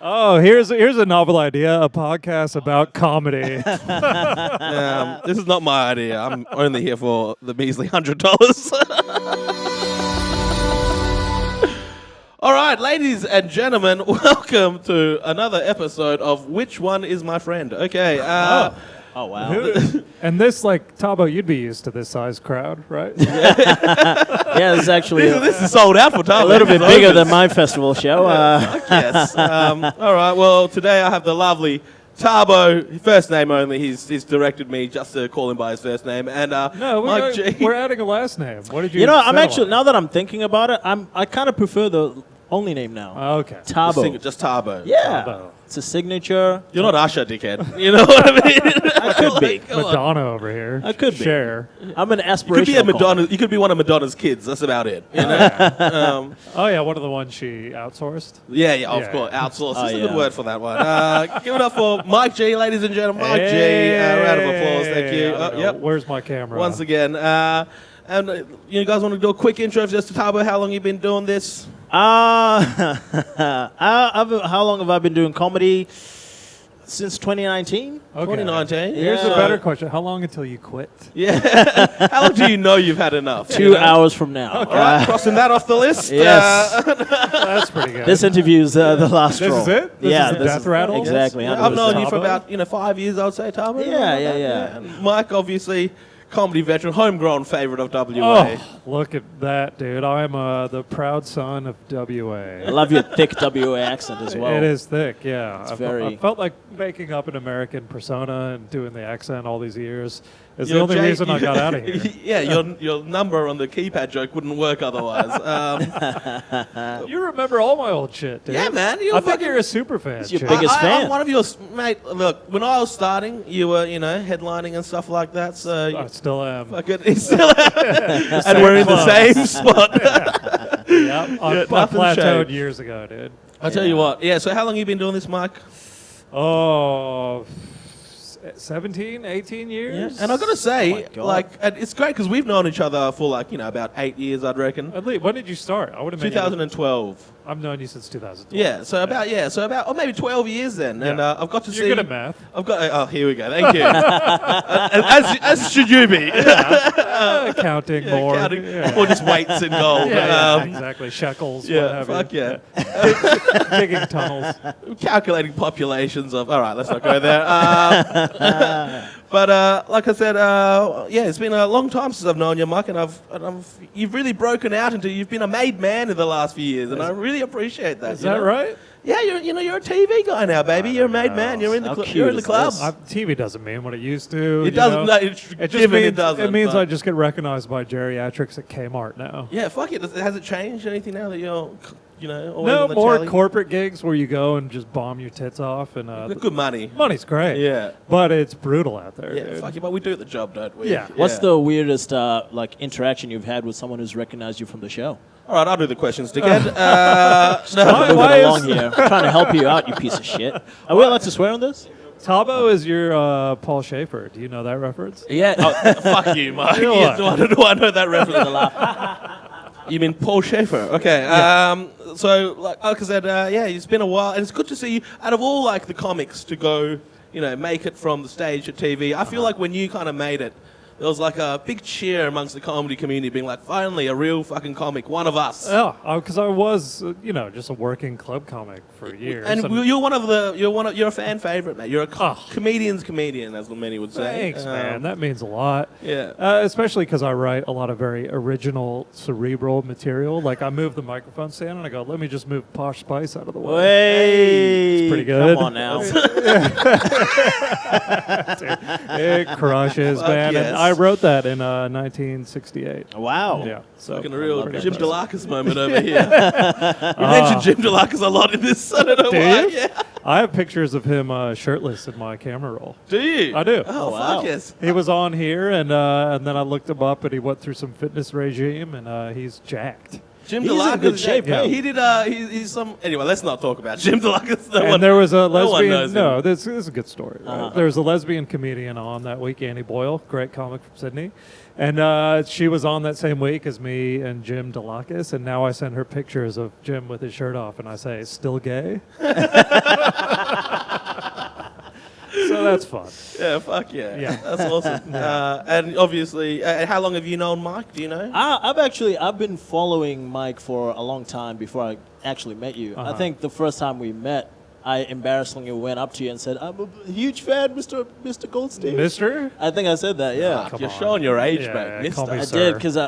Oh, here's a novel idea, a podcast about comedy. This is not my idea. I'm only here for the measly $100. All right, ladies and gentlemen, welcome to another episode of Which One Is My Friend? Okay. Oh, wow. And this, like, Thabo, you'd be used to this size crowd, right? Yeah, this is actually This is sold out for Thabo. a little bit bigger than my festival show. Yes. All right, well, today I have the lovely Thabo, first name only. He's directed me just to call him by his first name. And No, Mike G. we're adding a last name. What did you You know, I'm settle actually, on? now that I'm thinking about it, I kind of prefer the only name now. Okay. Thabo. Just Thabo. Yeah. Thabo. It's a signature. You're not Usher, dickhead. You know what I mean? I could be. Come on. Madonna over here. I could be. Cher. I'm an You aspirational could be a Madonna. comic. You could be one of Madonna's kids. That's about it. You know? Oh, yeah, one of the ones she outsourced. Yeah, of Yeah. course. Outsource. Oh, That's a good yeah. word for that one. Give it up for Mike G, ladies and gentlemen. Mike G. Round of applause. Thank you. I don't know. Yep. Where's my camera? Once again. And you guys want to do a quick intro just to Thabo? How long you been doing this? How long have I been doing comedy? Since 2019? Okay. 2019. Here's Yeah. a better question. How long until you quit? Yeah. How long do you know you've had enough? 2 hours from now. All right, crossing that off the list. Yes. That's pretty good. This interview is the last This straw. is it? This Yeah, is the this death rattle? Exactly. I've known you for Thabo? about 5 years, I would say, Thabo. Yeah. And Mike, obviously, comedy veteran, homegrown favorite of WA. Oh, look at that, dude. I'm the proud son of WA. I love your thick WA accent as well. It is thick, yeah. I very- felt like making up an American persona and doing the accent all these years is the Your only J- reason I got out of here. Yeah, your number on the keypad joke wouldn't work otherwise. You remember all my old shit, dude. Yeah, man, you're I think fucking- you're a super fan. It's your Chick. biggest fan. I'm one of your mate. Look, when I was starting, you were headlining and stuff like that. So I still am. fucking it's still and we're in the same spot. Yep. I nothing plateaued changed. years ago, dude. I tell you what. Yeah. So how long you been doing this, Mike? Oh, 17, 18 years? And I gotta say, Oh my God. like, and it's great because we've known each other for about 8 years, I'd reckon. At least, when did you start? I would have 2012. I've known you since 2012. Yeah. So about or maybe 12 years then. And Yeah. I've got to You're see. good at math. I've got. Oh, here we go. Thank you. as should you be. Counting more. Counting, Yeah. or just weights in gold. Yeah, exactly. Shekels, what Yeah, have fuck you. yeah. Digging tunnels. Calculating populations of. All right, let's not go there. But like I said, yeah, it's been a long time since I've known you, Mike, and you've really broken out into. You've been a made man in the last few years, and I really appreciate that. Is that right? Yeah, you're a TV guy now, baby. You're a made man. You're in the How you're in the cute club. is this? TV doesn't mean what it used to. It doesn't. No, it's It just given means, it doesn't. it means but- I just get recognized by geriatrics at Kmart now. Yeah, fuck it. Has it changed anything now that you're, always No on the more telly? corporate gigs where you go and just bomb your tits off, and Good money. money's great. Yeah. but it's brutal out there. Yeah, dude. fuck it, but we do the job, don't we? Yeah. What's the weirdest interaction you've had with someone who's recognized you from the show? All right, I'll do the questions, dickhead. Why- why Moving along is- here. I'm trying to help you out, you piece of shit. Are we allowed to swear on this? Thabo is your Paul Schaefer. Do you know that reference? Yeah. Oh, fuck you, Mike. You know Yes, what? do I know that reference? You mean Paul Schaefer? Okay. So, like I said, yeah, it's been a while, and it's good to see you. Out of all the comics to go, make it from the stage to TV, I feel like when you kind of made it, there was like a big cheer amongst the comedy community, being like, finally, a real fucking comic, one of us. Yeah, because I was, just a working club comic for years. And you're a fan favorite, mate. You're a comedian's comedian, as many would say. Thanks, man. That means a lot. Yeah. Especially because I write a lot of very original, cerebral material. Like I move the microphone stand and I go, let me just move Posh Spice out of the way. Hey, It's pretty good. Come on now. It crushes, Fuck man. yes. And I wrote that in 1968. Wow. Yeah. So Fucking a real love that Jim person. DeLarcus moment over here. We mentioned Jim DeLarcus a lot in this. I don't know Do why. you? Yeah. I have pictures of him shirtless in my camera roll. Do you? I do. Oh, wow. fuck yes. He was on here, and then I looked him up, and he went through some fitness regime, and he's jacked. Jim He's in DeLucas, good shape, yeah. hey? He did. He's some. Anyway, let's not talk about Jim DeLucas. And there was a no one knows lesbian. No, him. this is a good story. Right? Uh-huh. There was a lesbian comedian on that week, Annie Boyle, great comic from Sydney, and she was on that same week as me and Jim DeLucas. And now I send her pictures of Jim with his shirt off, and I say, "Still gay?" So that's fun. Yeah, fuck yeah. Yeah. That's awesome. And obviously, how long have you known Mike? Do you know? I've been following Mike for a long time before I actually met you. I Uh-huh. think the first time we met, I embarrassingly went up to you and said, "I'm a huge fan, Mr. Goldstein." Mister? I think I said that. Yeah, Fuck, Come you're on. showing your age, Yeah, mate. call Mister. me I sir. did because I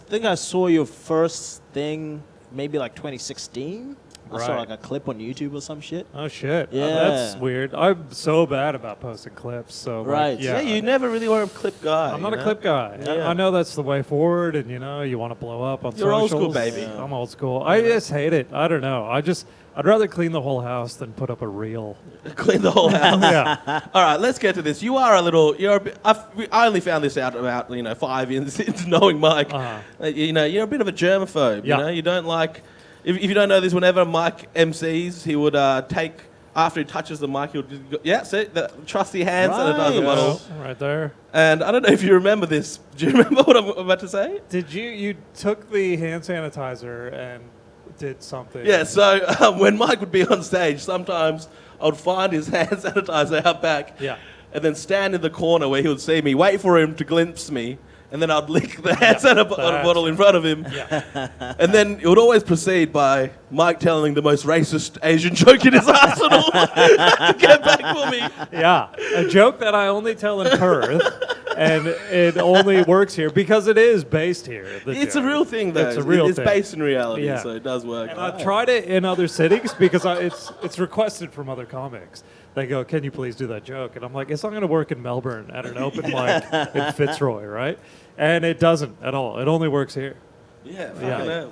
think I saw your first thing maybe like 2016. I saw Right. like a clip on YouTube or some shit. Oh shit! Yeah. That's weird. I'm so bad about posting clips. So like, Right. Yeah, you never really were a clip guy. I'm not you a know? clip guy. Yeah. I know that's the way forward, and you want to blow up on You're old socials. school, baby. Yeah. I'm old school. I just hate it. I don't know. I'd rather clean the whole house than put up a reel. Clean the whole house. Yeah. All right, let's get to this. You are a little. I only found this out about 5 years into knowing Mike. Uh-huh. You're a bit of a germaphobe. Yeah. You know, you don't like. If you don't know this, whenever Mike MCs, he would take after he touches the mic, he would just go, yeah, see the trusty hands sanitizer Right. bottle. Right there. And I don't know if you remember this. Do you remember what I'm about to say? Did you took the hand sanitizer and did something? Yeah, so when Mike would be on stage, sometimes I would find his hand sanitizer out back Yeah. and then stand in the corner where he would see me, wait for him to glimpse me, and then I'd lick the hand sanitizer bottle in front of him. Yeah. And then it would always proceed by Mike telling the most racist Asian joke in his arsenal to get back for me. Yeah. A joke that I only tell in Perth, and it only works here because it is based here. the It's a joke. real thing, though. It's a real It's thing. based in reality, Yeah. so it does work. And I've tried it in other cities because it's requested from other comics. They go, "Can you please do that joke?" And I'm like, "It's not going to work in Melbourne at an open mic in Fitzroy, right?" And it doesn't at all. It only works here. Yeah, Yeah. fucking hell.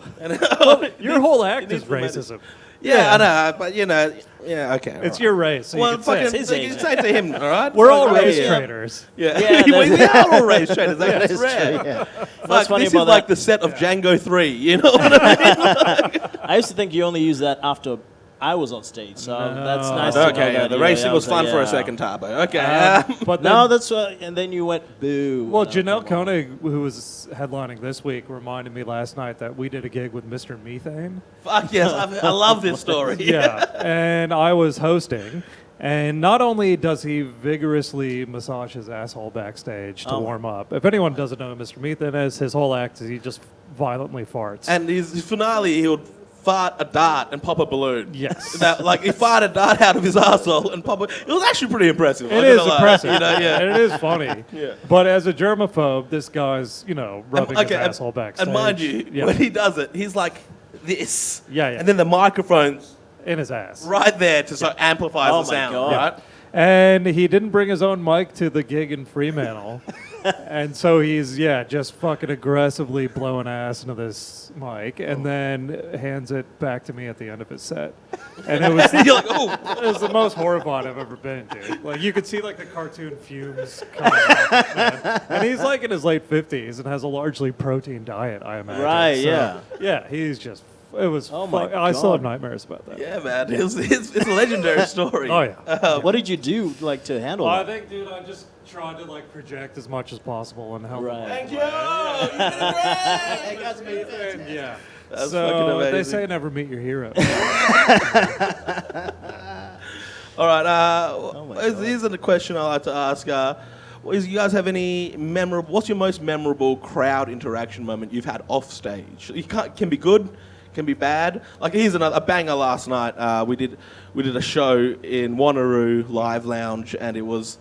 And Your whole act It is implemented. racism. yeah, I know, but yeah, okay. It's alright. your race. So Well, you can say fucking, it. his you can age. say it to him, all right? We're all Fuck, race yeah. traders. Yeah, Yeah, we that's- are all race traders. That's That is rare. true, yeah. Fuck, What's funny this about is like that? the set of Django 3, you know what I mean? I used to think you only use that after I was on stage, so that's nice to know Okay, yeah, that the you- racing yeah, was fun for a yeah. second, Thabo. Okay. But then, No, that's and then you went boo. well, No, Janelle come on. Koenig, who was headlining this week, reminded me last night that we did a gig with Mr. Methane. Fuck yes, I love this story. Yeah, and I was hosting. And not only does he vigorously massage his asshole backstage to Oh. warm up. If anyone doesn't know who Mr. Methane is, his whole act is he just violently farts. And his finale, he would fart a dart and pop a balloon. Yes. Like he farted a dart out of his arsehole and pop it. It was actually pretty impressive. It I'm is gonna lie. impressive. You know, yeah. And it is funny. Yeah. But as a germaphobe, this guy's, rubbing his Okay, asshole backstage. And mind you, yeah. when he does it, he's like this. Yeah, yeah. And then the microphone's in his ass. right there to so amplifies Oh the my sound, God. right? And he didn't bring his own mic to the gig in Fremantle. And so he's, just fucking aggressively blowing ass into this mic and then hands it back to me at the end of his set. And it was, You're like, oh. it was the most horrified I've ever been, dude. Like, you could see, like, the cartoon fumes coming out, man. And he's, like, in his late 50s and has a largely protein diet, I imagine. Right, So, yeah. Yeah, he's just, it was, Oh my I still have God. nightmares about that. Yeah, man. It's a legendary story. Oh, yeah. What did you do to handle I that? think, dude, I just tried to project as much as possible and help. Right. Thank you. You did great. And, yeah. That's so fucking amazing. they say never meet your hero. All right. my God. Here's a question I like to ask. Is you guys have any memorable? What's your most memorable crowd interaction moment you've had off stage? Can be good, can be bad. Like here's a banger last night. We did a show in Wanneroo Live Lounge, and it was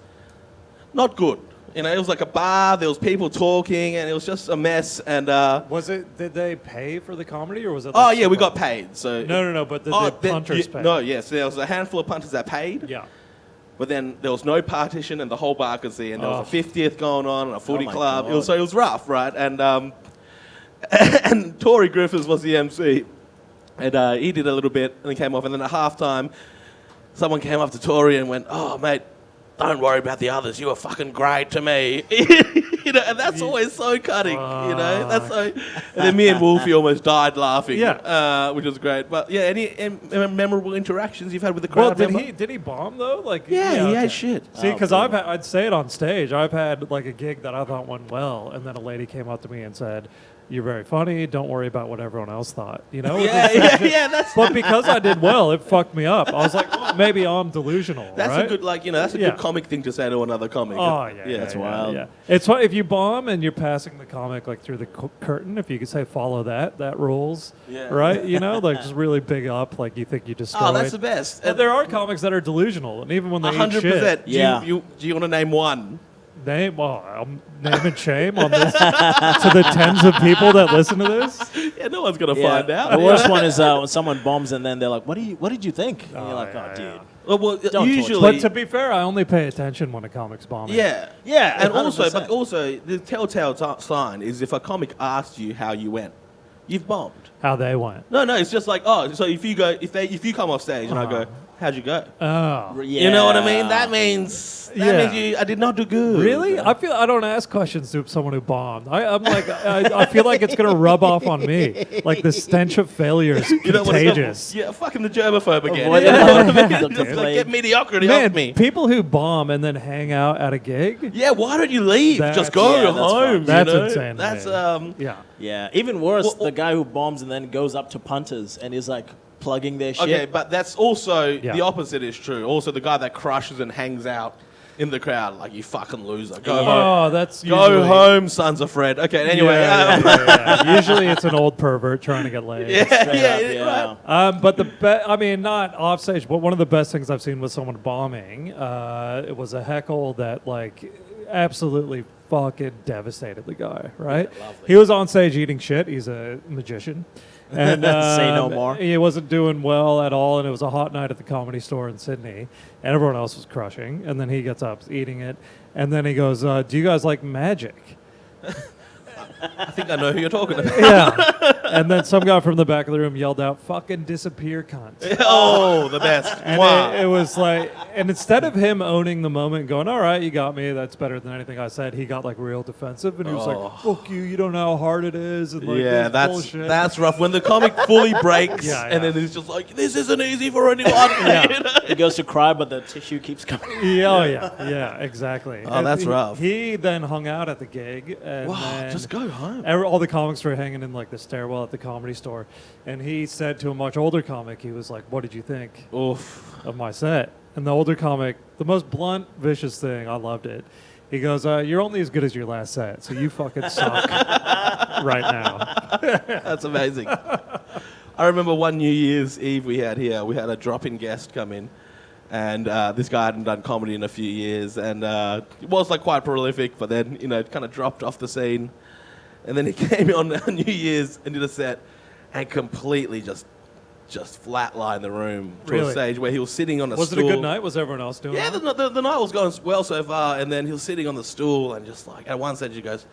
not good. You know, it was like a bar. There was people talking, and it was just a mess. And Did they pay for the comedy or was it? oh like yeah, we super- got paid. So No, but did Oh, the punters pay? No, yes, there was a handful of punters that paid. Yeah. But then there was no partition, and the whole bar could see, and there was a 50th going on, and a footy my club. God. It was rough, right? And and Tory Griffiths was the MC, and he did a little bit, and he came off, and then at halftime, someone came up to Tory and went, "Oh, mate, don't worry about the others. You were fucking great to me." You know, and that's always so cutting, you know. That's so. And then me and Wolfie almost died laughing, which was great. But yeah, any memorable interactions you've had with the crowd? Well, did he bomb though? Like, yeah, he okay. ate shit. See, because I'd say it on stage. I've had like a gig that I thought went well, and then a lady came up to me and said, "You're very funny. Don't worry about what everyone else thought." You know? Yeah. That's. But because I did well, it fucked me up. I was like, well, maybe I'm delusional. That's right? a good, like, you know, that's a good comic thing to say to another comic. Oh yeah, That's wild. Yeah. It's if you bomb and you're passing the comic like through the curtain. If you could say follow that rules. Yeah. Right. You know, like just really big up, like you think you destroyed. Oh, that's the best. But there are comics that are delusional, and even when they eat shit. 100%. Yeah. Do you want to name one? Name and shame on this to the tens of people that listen to this. Yeah, no one's gonna find out. The worst one is when someone bombs and then they're like, "What did you think?" And you're like, yeah, "Oh, dude." Well, Don't usually, But to be fair, I only pay attention when a comic's bombing. yeah, Yeah, and also, 100%. the telltale sign is if a comic asks you how you went, you've bombed. How they went. No, it's just like, oh, so if you come off stage and I go, how'd you go? Oh. You know what I mean? That means I did not do good. Really? I feel I don't ask questions to someone who bombed. I'm like, I feel like it's gonna rub off on me. Like the stench of failure is contagious. Yeah, fucking the germaphobe again. Avoid You know what I mean? the Just like, plague. get mediocrity Man, off me. people who bomb and then hang out at a gig. Yeah, why don't you leave? Just That's- go Yeah, that's home. fine. That's you know? insane to That's me. Yeah. Yeah, even worse, Well, the guy who bombs and then goes up to punters and is like plugging their shit. okay, but that's also Yeah. the opposite is true. Also, the guy that crushes and hangs out in the crowd, like, you fucking loser. Go home. Oh, that's Go usually- home, sons of Fred. Okay, anyway. Yeah. Usually it's an old pervert trying to get laid. Yeah. But not offstage, but one of the best things I've seen with someone bombing, it was a heckle that, like, absolutely fucking devastated the guy, right? Lovely. He was on stage eating shit. He's a magician. And Say no more. He wasn't doing well at all, and it was a hot night at the Comedy Store in Sydney, and everyone else was crushing. And then he gets up, eating it, and then he goes, "Do you guys like magic?" I think I know who you're talking about. Yeah. And then some guy from the back of the room yelled out, "Fucking disappear, cunt." Oh, the best. And Wow. it was like, and instead of him owning the moment and going, "All right, you got me, that's better than anything I said," he got like real defensive and he was like, "Fuck you, you don't know how hard it is." And like, Yeah, this bullshit. that's rough. When the comic fully breaks Yeah, and yeah. then it's just like, this isn't easy for anyone. You know? He goes to cry, but the tissue keeps coming. Yeah, exactly. Oh, And that's rough. He then hung out at the gig, and Wow, then just go home. all the comics were hanging in like the stairwell at the Comedy Store, and he said to a much older comic, he was like, "What did you think Oof. of my set?" And the older comic, the most blunt, vicious thing, I loved it. He goes, "You're only as good as your last set, so you fucking suck right now." That's amazing. I remember one New Year's Eve we had here. We had a drop-in guest come in, and this guy hadn't done comedy in a few years, and he was like quite prolific, but then kind of dropped off the scene. And then he came on New Year's and did a set, and completely just flatlined the room to a Really? stage where he was sitting on a Was stool. it a good night? Was everyone else doing Yeah, it? the night was going well so far, and then he was sitting on the stool and just like, at one stage he goes,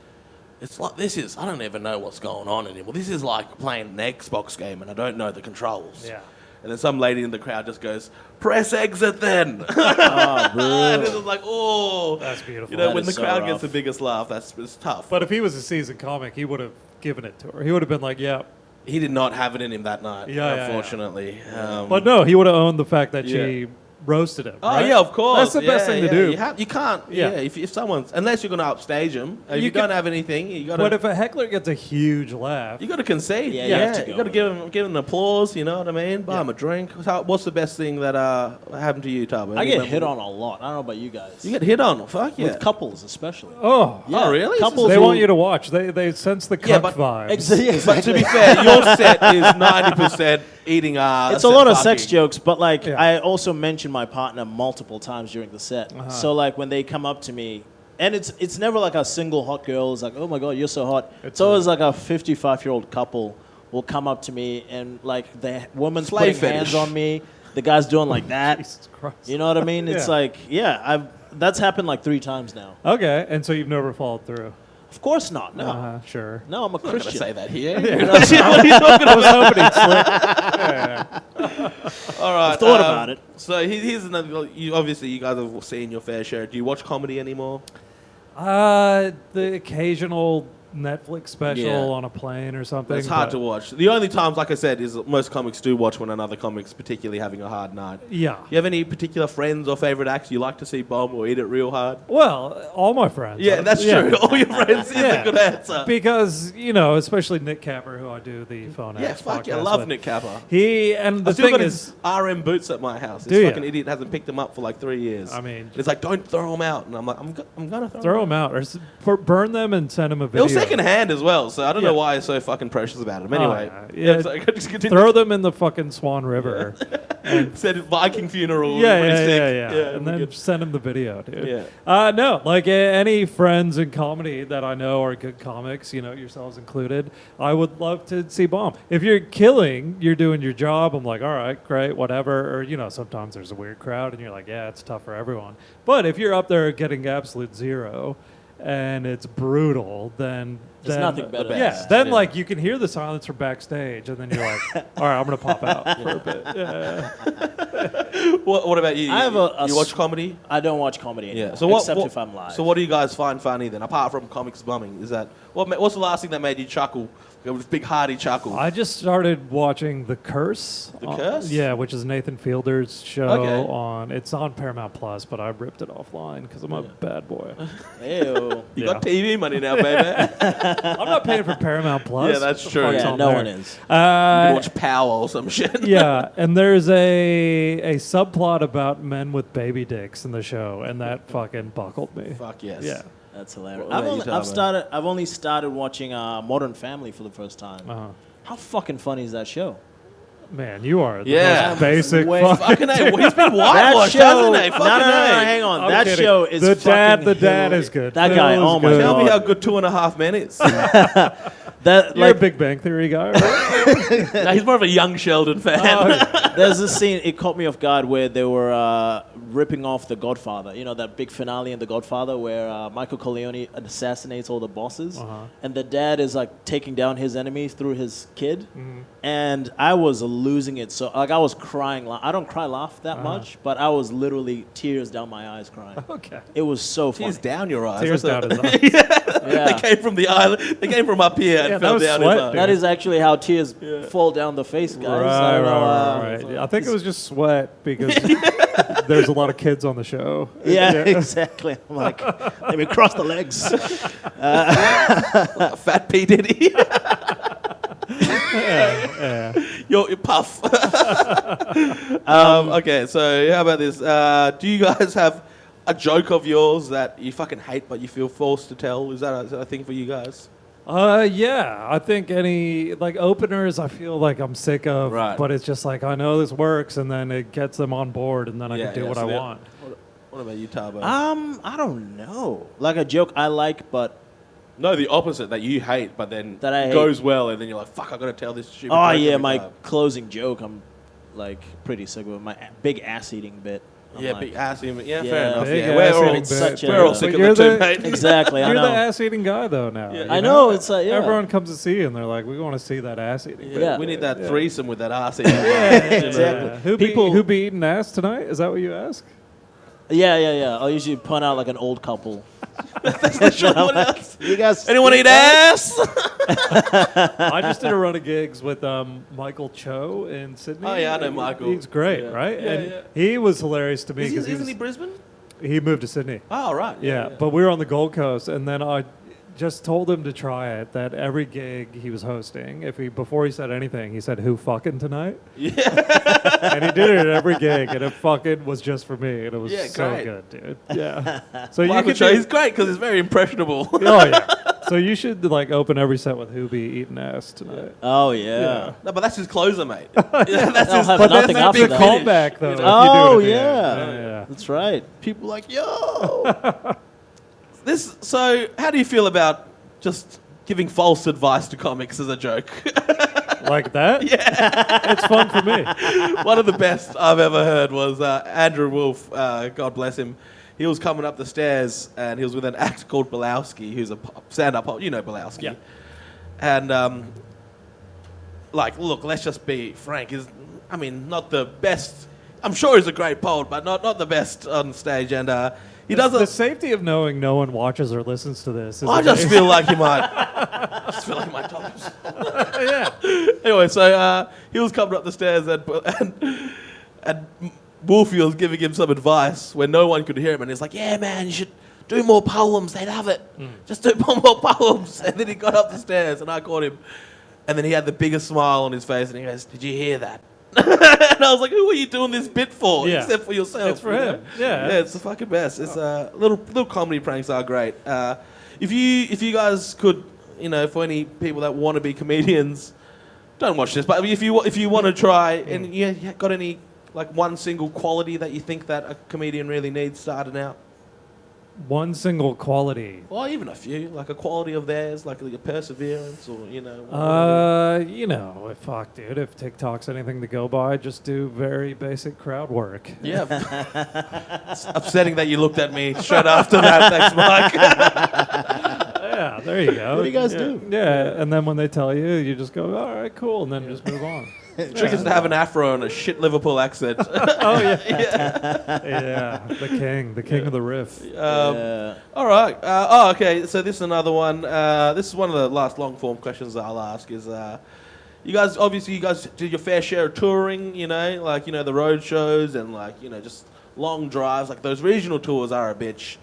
"It's like, I don't even know what's going on anymore. This is like playing an Xbox game and I don't know the controls." Yeah. And then some lady in the crowd just goes, "Press exit then." Oh, bro. And it was like, oh. That's beautiful. When That the is so crowd rough. gets the biggest laugh, it's tough. But if he was a seasoned comic, he would have given it to her. He would have been like, "Yeah." He did not have it in him that night, Yeah. unfortunately. But no, he would have owned the fact that Yeah. she roasted him. Oh, right? yeah, of course. That's the best thing to do. You can't. Yeah. If someone's, unless you're going to upstage them. If You you can- don't have anything, you got But to. if a heckler gets a huge laugh, You got to concede. Yeah, you have to you go got to with give them applause. You know what I mean? Buy them a drink. What's the best thing that happened to you, Thabo? I get hit on a lot. I don't know about you guys. You get hit on? Fuck yeah. With couples, especially. oh, Yeah, really? Couples they who- want you to watch. They sense the Yeah, cuck but- vibes. Exactly. But to be fair, your set is 90% eating ass. It's a lot and of sex fucking. jokes, but like Yeah. I also mention my partner multiple times during the set. So like when they come up to me, and it's never like a single hot girl is like, "Oh my god, you're so hot." It's always like a 55-year-old couple will come up to me and like the woman's Slave putting hands fetish. on me, the guy's doing like that. Jesus Christ. You know what I mean? It's Yeah. like that's happened like 3 times now. Okay, and so you've never followed through. Of course not. No, Sure. no, I'm a I'm not going to Christian. say that here. What are you talking I about? was hoping he'd slip. All right. I've thought about it. So here's another. Obviously, you guys have seen your fair share. Do you watch comedy anymore? The occasional Netflix special Yeah. on a plane or something. It's hard but- to watch. The only times, like I said, is that most comics do watch when another comic's particularly having a hard night. Yeah. You have any particular friends or favourite acts you like to see bomb or eat it real hard? Well, all my friends. Yeah, that's true. All your friends is a good answer. Because, you know, especially Nick Capper, who I do the phone Yeah, Acts fuck yeah, I podcast love with. Nick Capper. He, and the I still thing got is, his RM boots at my house. Do This ya? fucking idiot hasn't picked them up for like 3 years. I mean, And it's like, don't throw them out. And I'm like, I'm gonna throw them out or burn them and send them a It video. was second hand as well, so I don't Yeah. know why he's so fucking precious about them. Anyway, yeah. so just continue. Throw them in the fucking Swan River. and Said Viking funeral. yeah, pretty yeah, sick. yeah. And we then could- send them the video, dude. Yeah. No, like any friends in comedy that I know are good comics, you know, yourselves included, I would love to see bomb. If you're killing, you're doing your job, I'm like, all right, great, whatever. Or, you know, sometimes there's a weird crowd and you're like, yeah, it's tough for everyone. But if you're up there getting absolute zero and it's brutal, then... There's nothing better than Yeah, that. then Yeah. like you can hear the silence from backstage and then you're like, all right, I'm going to pop out for a bit. Yeah. What about you? I have you watch comedy? I don't watch comedy anymore, Yeah. So what? except what- if I'm live. So what do you guys find funny then, apart from comics bumming? Is that what's the last thing that made you chuckle? With big hearty chuckle. I just started watching The Curse. The Curse? Yeah, which is Nathan Fielder's show Okay. on. It's on Paramount Plus, but I ripped it offline because I'm a bad boy. Ew. You got TV money now, baby. I'm not paying for Paramount Plus. Yeah, that's What the true. fuck's Yeah, on no there? one is. You can watch Power or some shit. Yeah, and there's a subplot about men with baby dicks in the show, and that fucking buckled me. Fuck yes. Yeah. That's hilarious. What about you, Thabo? I've only started watching Modern Family for the first time. Uh-huh. How fucking funny is that show? Man, you are the Yeah. most basic Way fuck. Fucking A. Well, he's been That whitewashed, show. hasn't he? No, Fucking no, no, A. hang on. I'm That kidding. show is The dad fucking is hilarious. good. That guy. Phil is Oh my good. Tell me how god. good 2.5 Men is. That You're like a Big Bang Theory guy, right? No, he's more of a young Sheldon fan. Oh, yeah. there's a scene. It caught me off guard where they were ripping off The Godfather. You know that big finale in The Godfather where Michael Corleone assassinates all the bosses, and the dad is like taking down his enemies through his kid. And I was losing it. So like I was crying. I don't laugh that much, but I was literally tears down my eyes crying. Okay. It was so funny. Tears down your eyes. Tears That's down a- his eyes. They Yeah. came from the island. They came from up here and Yeah, that fell was down sweat, his eyes. dude. That is actually how tears fall down the face, guys. I don't know, Right. I think it was just sweat because there's a lot of kids on the show. Yeah, exactly. I'm like, let me cross the legs. Fat P. Diddy. Yeah. You're puff. Okay, so how about this? Do you guys have a joke of yours that you fucking hate but you feel forced to tell? Is that a thing for you guys? Yeah, I think any like openers I feel like I'm sick of, Right. but it's just like I know this works, and then it gets them on board, and then I can do what so I the- want. What about you, Thabo? I don't know. Like a joke I like, but No, the opposite that you hate, but then That I hate. goes well, and then you're like, "Fuck, I gotta tell this stupid." oh joke yeah, every my time." closing joke I'm like pretty sick with my big ass eating bit. I'm Yeah, like, big ass eating. Yeah, Yeah. fair enough. Big Yeah, we're ass all, eating it's such we're all a- sick But of you're the two, the- mate. exactly. I You're know. the ass-eating guy though now. Yeah. you I know. It's like yeah. Everyone comes to see you, and they're like, "We want to see that ass eating." Yeah. We need that threesome with that ass eating. Exactly. Who People- be eating ass tonight? Is that what you ask? Yeah. I'll usually point out like an old couple. What else? You guys, Anyone eat ass? I just did a run of gigs with Michael Cho in Sydney. Oh, yeah, I know Michael. He's great, Yeah. right? Yeah, and yeah. he was hilarious to me Isn't because he Brisbane? he moved to Sydney. Oh, right. Yeah, but we were on the Gold Coast, and then I just told him to try it. That every gig he was hosting, before he said anything, he said, "Who fucking tonight?" Yeah. And he did it at every gig, and it fucking was just for me, and it was Yeah, so great. good, dude. Yeah. So you Michael could Cho, do- he's great because he's very impressionable. Oh yeah. So you should like open every set with "Who be eating ass tonight." Oh yeah. No, but that's his closer, mate. That's his. have But nothing that's after a that. callback though. if you do Oh it at the yeah. end. Yeah. That's right. People like yo. So, how do you feel about just giving false advice to comics as a joke? Like that? Yeah. It's fun for me. One of the best I've ever heard was Andrew Wolf, God bless him. He was coming up the stairs and he was with an actor called Belowski, who's a stand-up, you know Belowski. Yeah. And, look, let's just be frank. Not the best. I'm sure he's a great poet, but not the best on stage. And He The doesn't. safety of knowing no one watches or listens to this. Is I just amazing. feel like he might. I just feel like he might talk. yeah. Anyway, so he was coming up the stairs and Wolfie was giving him some advice where no one could hear him, and he's like, "Yeah, man, you should do more poems. They love it. Just do more poems." And then he got up the stairs, and I caught him, and then he had the biggest smile on his face, and he goes, "Did you hear that?" And I was like, "Who are you doing this bit for? Yeah. Except for yourself." It's for you him. know? Yeah. Yeah, it's the fucking best. It's little comedy pranks are great. If you guys could, for any people that want to be comedians, don't watch this. But if you want to try, and you got any like one single quality that you think that a comedian really needs starting out? One single quality. Or even a few, like a quality of theirs, like a perseverance, or Fuck, dude. If TikTok's anything to go by, just do very basic crowd work. Yeah. It's upsetting that you looked at me straight after that. Thanks, Mike. Yeah, there you go. What do you guys do? Yeah, and then when they tell you, you just go, all right, cool, and then just move on. Trick is to have an afro and a shit Liverpool accent. Oh, yeah. Yeah, the king of the riff. All right. Okay. So this is another one. This is one of the last long form questions that I'll ask. Is you guys did your fair share of touring? The road shows and just long drives. Like those regional tours are a bitch.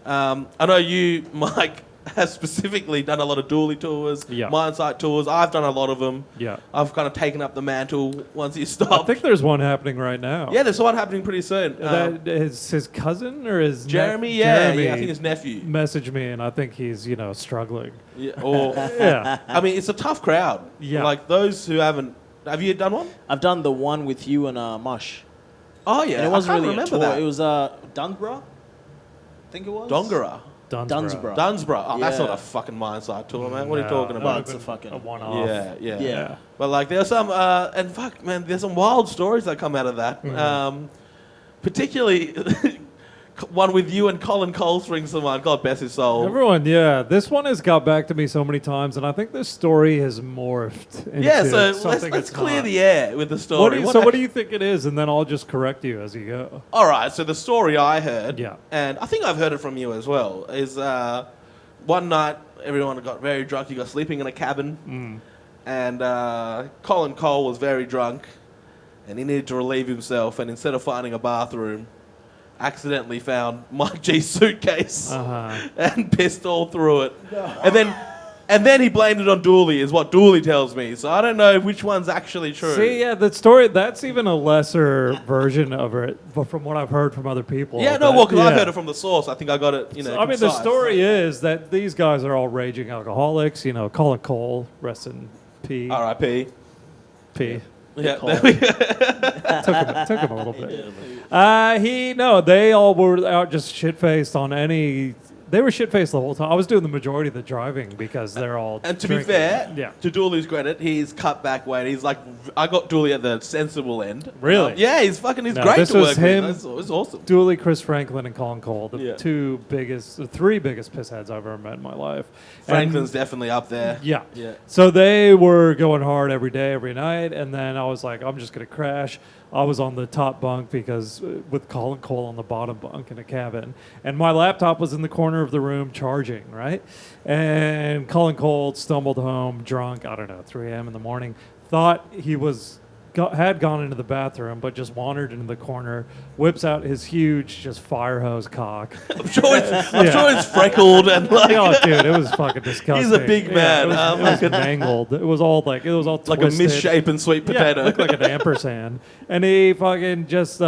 I know you, Mike, has specifically done a lot of dually tours, mine site tours. I've done a lot of them. Yeah. I've kind of taken up the mantle once you I stop. think there's one happening right now. Yeah, there's one happening pretty soon. That is his cousin or his Jeremy, Jeremy I think his nephew. messaged me, and I think he's struggling. Yeah, or Yeah. I mean, it's a tough crowd. Yeah. Like those who haven't. Have you done one? I've done the one with you and Mush. Oh yeah, And it wasn't I can't really a remember tour. that. It was Dunsborough, I think it was. Dongara. Dunsborough. Dunsborough. Oh, that's Yeah. not a fucking mine side tour, man. What are you No, talking that Well, about? would've it's a been fucking- a one-off. Yeah. Yeah. But like, there's some, and fuck, man, there's some wild stories that come out of that. Particularly one with you and Colin Cole springs to mind. God bless his soul. Everyone, yeah. This one has got back to me so many times, and I think this story has morphed into Yeah, so something let's it's clear not. the air with the story. What do you think it is? And then I'll just correct you as you go. All right, so the story I heard, Yeah. and I think I've heard it from you as well, is one night everyone got very drunk. You got sleeping in a cabin, and Colin Cole was very drunk, and he needed to relieve himself. And instead of finding a bathroom, accidentally found Mike G's suitcase and pissed all through it. And then he blamed it on Dooley, is what Dooley tells me. So I don't know which one's actually true. See, yeah, the story, that's even a lesser version of it, but from what I've heard from other people. Yeah, no, well, because I yeah. heard it from the source. I think I got it, So, I mean, the concise. story is that these guys are all raging alcoholics. Colin Cole, rest in P. R.I.P. P. Yeah, Cole. there we go. Took him a little bit. They all were out just shit-faced on any... They were shit-faced the whole time. I was doing the majority of the driving because they're all And to drinking. be fair, Yeah. to Dooley's credit, he's cut back weight. He's like, I got Dooley at the sensible end. Really? Yeah, he's No, great this to was work him. with. It's awesome. Dooley, Chris Franklin, and Colin Cole, the Yeah. three biggest pissheads I've ever met in my life. Franklin's definitely up there. Yeah. Yeah. So they were going hard every day, every night, and then I was like, I'm just going to crash. I was on the top bunk because with Colin Cole on the bottom bunk in a cabin, and my laptop was in the corner of the room charging, right? And Colin Cole stumbled home drunk, I don't know, 3 a.m. in the morning, thought he had gone into the bathroom, but just wandered into the corner, whips out his huge, just fire hose cock. I'm sure it's freckled and like Oh, dude, it was fucking disgusting. He's a big man. It was mangled. It was all like a twisted. misshapen sweet Yeah, potato. it looked like an ampersand. And he fucking just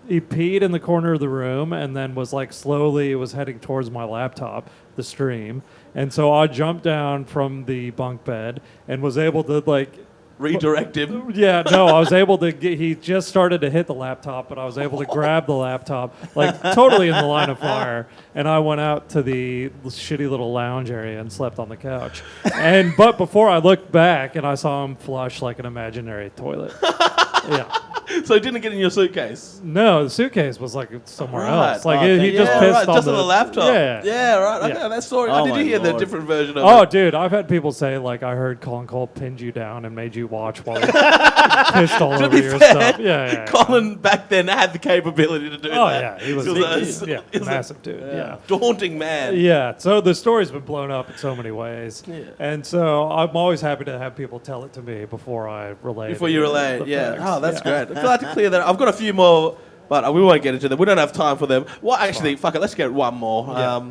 he peed in the corner of the room and then was like slowly was heading towards my laptop, the stream. And so I jumped down from the bunk bed and was able to like Redirect him. yeah, no, I was able to he just started to hit the laptop, but I was able to grab the laptop, like totally in the line of fire. And I went out to the shitty little lounge area and slept on the couch. But before I looked back and I saw him flush like an imaginary toilet. Yeah. So it didn't get in your suitcase. No, the suitcase was like somewhere Right. else. Like Oh, he yeah, just pissed right, on just on the laptop. Yeah. Right. Okay, Yeah. that story. Oh, Did my you hear the Lord. different version of Oh, it? dude, I've had people say like I heard Colin Cole pinned you down and made you watch while you pissed all To over be your fair, stuff. Yeah. Colin back then had the capability to do Oh that. yeah, he was a massive dude. Yeah. daunting man. Yeah, so the story's been blown up in so many ways. Yeah. And so I'm always happy to have people tell it to me before I relay Before you relay it, the yeah. facts. Oh, that's great. I'm glad to clear that up. I've got a few more, but we won't get into them. We don't have time for them. Well, actually, fuck it, let's get one more. Yeah.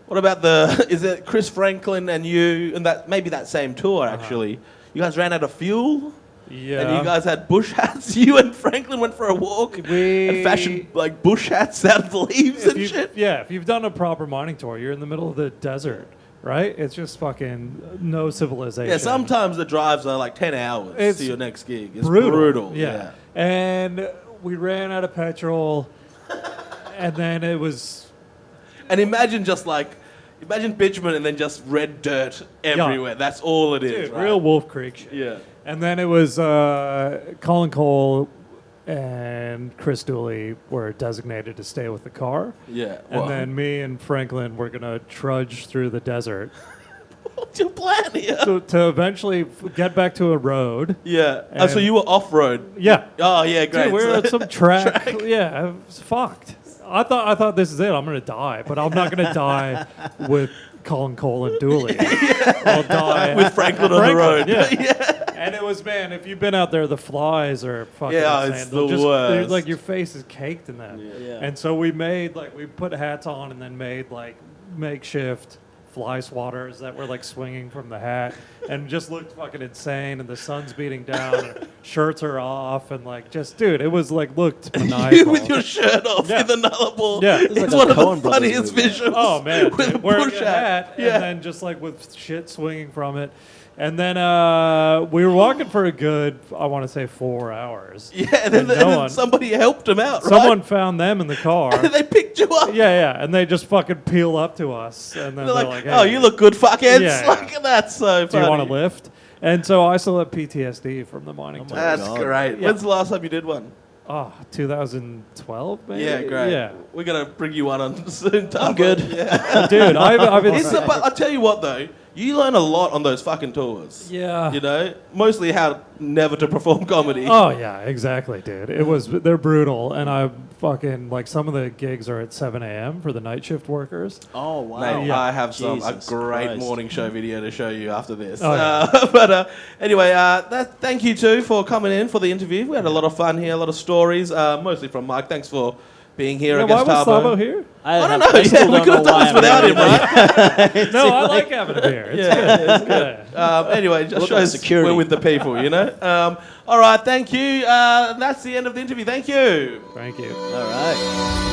What about is it Chris Franklin and you, and that maybe that same tour, actually. You guys ran out of fuel? Yeah. And you guys had bush hats. You and Franklin went for a walk and fashioned like bush hats out of the leaves and shit. Yeah, if you've done a proper mining tour, you're in the middle of the desert, right? It's just fucking no civilization. Yeah, sometimes the drives are like 10 hours It's to your next gig. It's brutal. Yeah. And we ran out of petrol, and then it was And imagine bitumen and then just red dirt everywhere. That's all it is. dude, right? real Wolf Creek shit. Yeah. And then it was Colin Cole and Chris Dooley were designated to stay with the car. Yeah. And then me and Franklin were going to trudge through the desert what's your plan here? to eventually get back to a road. Yeah. And- So you were off road. Yeah. Oh yeah, great. Dude, we were So- at some track. Yeah, I was fucked. I thought this is it. I'm going to die. But I'm not going to die with Colin Cole and Dooley. I'll die with Franklin on the road. Yeah. And it was, man, if you've been out there, the flies are fucking Yeah, insane. it's They'll the they're worst. like your face is caked in that. Yeah. And so we put hats on and then made like makeshift fly swatters that were like swinging from the hat and just looked fucking insane. And the sun's beating down and shirts are off and like just, dude, it was like looked maniacal. You with your shirt off Yeah. in the Nullarbor. Yeah. It's like a one of the Coen Brothers funniest movie. visuals. Oh man, with a dude, wearing bush a hat Yeah. and then just like with shit swinging from it. And then we were walking for a good, I want to say 4 hours. Yeah, and then, And and no then one- somebody helped him out, Someone right? found them in the car. And they picked you up. Yeah, and they just fucking peel up to us, and then They're they're like, like, oh, hey, you look good, fuckheads. Yeah, Like, that's so do funny. you want to lift? And so I still have PTSD from the mining tour. That's God. great. Yeah. When's the last time you did one? Oh, 2012, maybe? Yeah, great. Yeah. We're going to bring you one on soon. I'm good. Yeah. Dude, I've been... But I'll tell you what, though. You learn a lot on those fucking tours. Yeah. You know? Mostly how never to perform comedy. Oh, yeah, exactly, dude. They're brutal, and I fucking, like, some of the gigs are at 7 a.m. for the night shift workers. Oh wow. Mate, Yeah. I have a Jesus great Christ. morning show video to show you after this. Oh, yeah. But anyway, thank you too for coming in for the interview. We had a lot of fun here, a lot of stories, mostly from Mike. Thanks for being here. Yeah, I guess why was Thabo. Thabo here? I don't know. Yeah, we could have done this without him, right? No, I like having him here. It's good. It's good. Anyway, just Look at shows security. we're with the people, you know. All right, thank you. That's the end of the interview. Thank you. Thank you. All right.